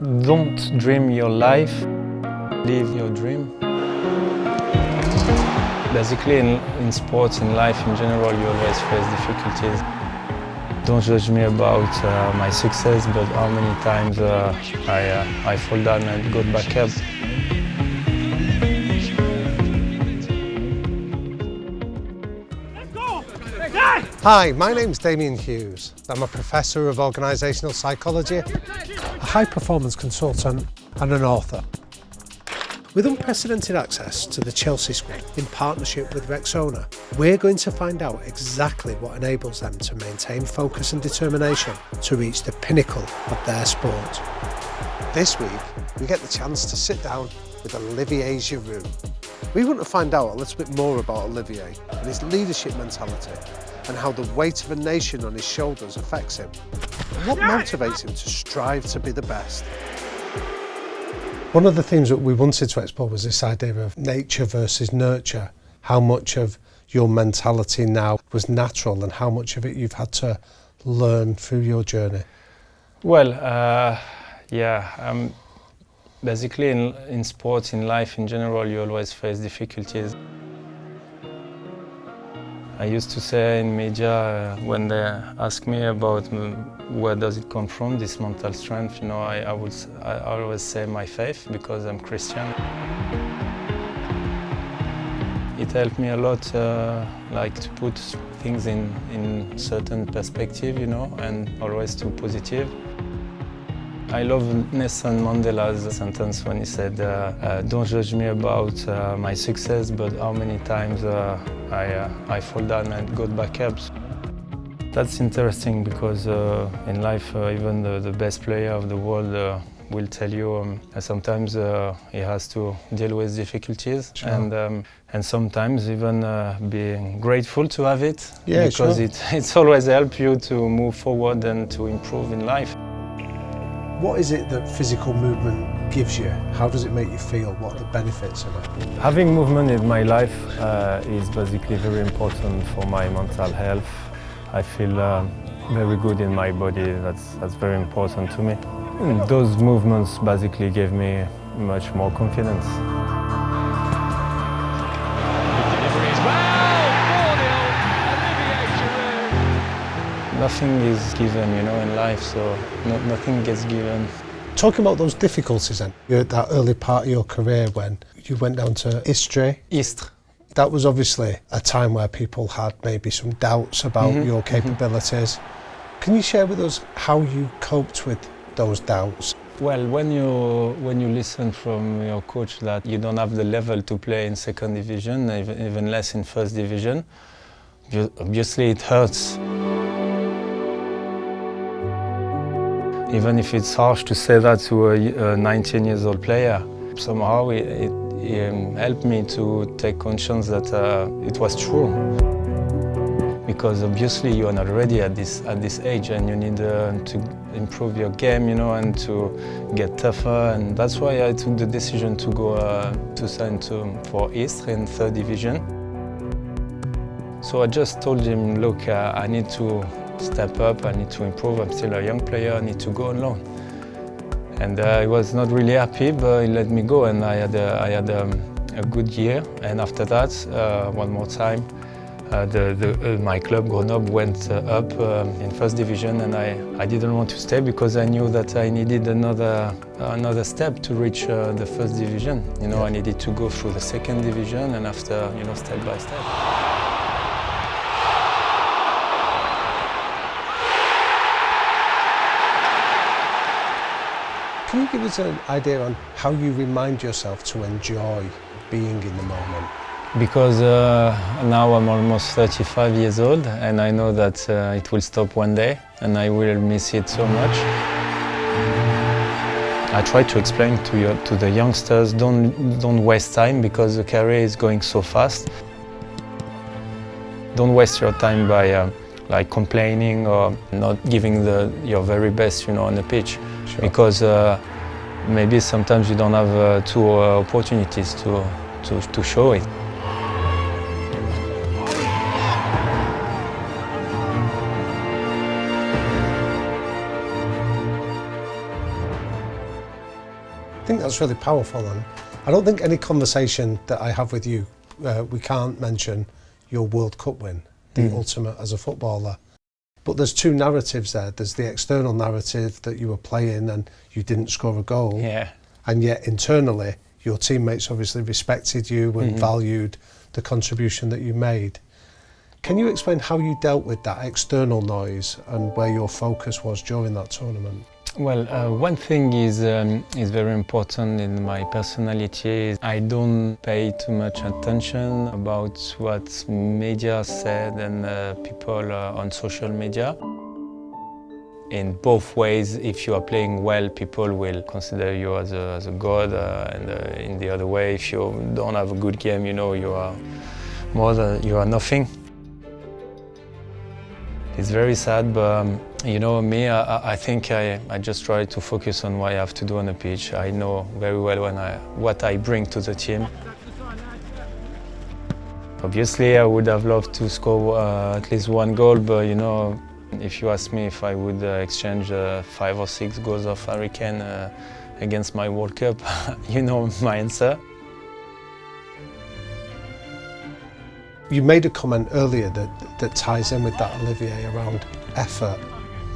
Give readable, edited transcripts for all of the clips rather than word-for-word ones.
Don't dream your life, live your dream. Basically, in sports, in life in general, you always face difficulties. Don't judge me about my success, but how many times I fall down and got back up. Hi, my name's Damien Hughes. I'm a professor of organisational psychology, a high-performance consultant and an author. With unprecedented access to the Chelsea squad in partnership with Rexona, we're going to find out exactly what enables them to maintain focus and determination to reach the pinnacle of their sport. This week, we get the chance to sit down with Olivier Giroud. We want to find out a little bit more about Olivier and his leadership mentality, and how the weight of a nation on his shoulders affects him, and what motivates him to strive to be the best. One of the themes that we wanted to explore was this idea of nature versus nurture, how much of your mentality now was natural and how much of it you've had to learn through your journey. Well, basically in sports, in life in general, you always face difficulties. I used to say in media, when they ask me about where does it come from, this mental strength, you know, I always say my faith, because I'm Christian. It helped me a lot, like to put things in certain perspective, you know, and always too positive. I love Nelson Mandela's sentence when he said, don't judge me about my success, but how many times I fall down and got back up. That's interesting because in life, even the best player of the world will tell you sometimes he has to deal with difficulties. Sure. And sometimes even being grateful to have it, because sure. It's always helped you to move forward and to improve in life. What is it that physical movement gives you? How does it make you feel? What are the benefits of it? Having movement in my life is basically very important for my mental health. I feel very good in my body. That's very important to me. And those movements basically gave me much more confidence. Nothing is given, you know, in life, so nothing gets given. Talking about those difficulties then, you're at that early part of your career when you went down to Istres. That was obviously a time where people had maybe some doubts about your capabilities. Can you share with us how you coped with those doubts? Well, when you listen from your coach that you don't have the level to play in second division, even less in first division, obviously it hurts. Even if it's harsh to say that to a 19 years old player, somehow it helped me to take conscience that it was true. Because obviously you are not ready at this age, and you need to improve your game, you know, and to get tougher. And that's why I took the decision to go to sign for Istres in third division. So I just told him, look, I need to step up, I need to improve, I'm still a young player, I need to go on loan. And he was not really happy, but he let me go, and I had a good year. And after that, one more time, my club, Grenoble, went up in first division, and I didn't want to stay because I knew that I needed another step to reach the first division. You know, I needed to go through the second division, and after, you know, step by step. Can you give us an idea on how you remind yourself to enjoy being in the moment? Because now I'm almost 35 years old, and I know that it will stop one day, and I will miss it so much. I try to explain to the youngsters, don't waste time, because the career is going so fast. Don't waste your time by like complaining or not giving your very best, you know, on the pitch. Sure. Because maybe sometimes you don't have two opportunities to show it. I think that's really powerful, and I don't think any conversation that I have with you, we can't mention your World Cup win, the ultimate as a footballer. But there's two narratives there. There's the external narrative that you were playing and you didn't score a goal. Yeah. And yet internally, your teammates obviously respected you and valued the contribution that you made. Can you explain how you dealt with that external noise and where your focus was during that tournament? Well, one thing is very important in my personality. I don't pay too much attention about what media said and people on social media. In both ways, if you are playing well, people will consider you as a god, and in the other way, if you don't have a good game, you know, you are nothing. It's very sad, but you know me, I think I just try to focus on what I have to do on the pitch. I know very well what I bring to the team. Obviously, I would have loved to score at least one goal, but you know, if you ask me if I would exchange 5 or 6 goals of Hurricane against my World Cup, you know my answer. You made a comment earlier that ties in with that, Olivier, around effort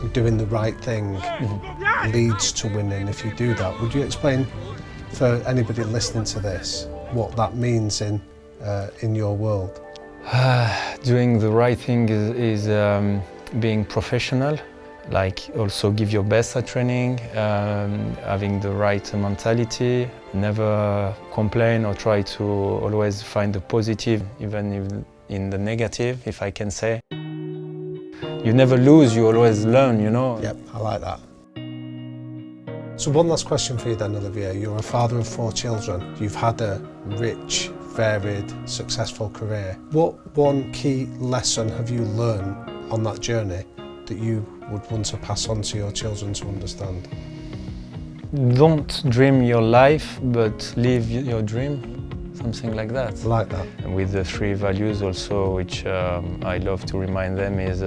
and doing the right thing leads to winning if you do that. Would you explain for anybody listening to this what that means in your world? Doing the right thing is being professional, like also give your best at training, having the right mentality, never complain or try to always find the positive, even if in the negative, if I can say. You never lose, you always learn, you know. Yep, I like that. So one last question for you then, Olivier. You're a father of 4 children. You've had a rich, varied, successful career. What one key lesson have you learned on that journey that you would want to pass on to your children to understand? Don't dream your life, but live your dream, something like that. I like that. And with the 3 values also, which I love to remind them, is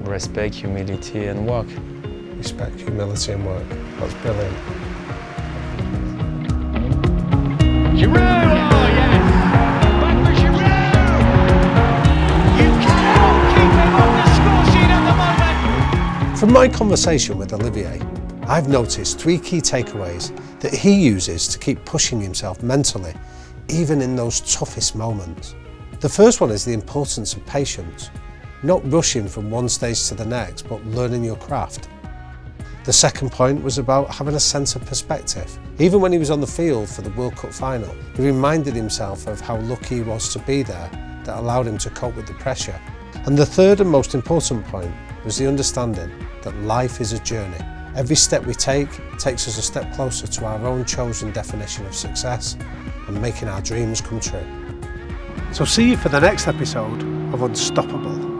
respect, humility and work. Respect, humility and work. That's brilliant. Giroud! Oh, yes! Back for Giroud! You cannot keep him on the score sheet at the moment! From my conversation with Olivier, I've noticed 3 key takeaways that he uses to keep pushing himself mentally, even in those toughest moments. The first one is the importance of patience, not rushing from one stage to the next, but learning your craft. The second point was about having a sense of perspective. Even when he was on the field for the World Cup final, he reminded himself of how lucky he was to be there that allowed him to cope with the pressure. And the third and most important point was the understanding that life is a journey. Every step we take takes us a step closer to our own chosen definition of success and making our dreams come true. So see you for the next episode of Unstoppable.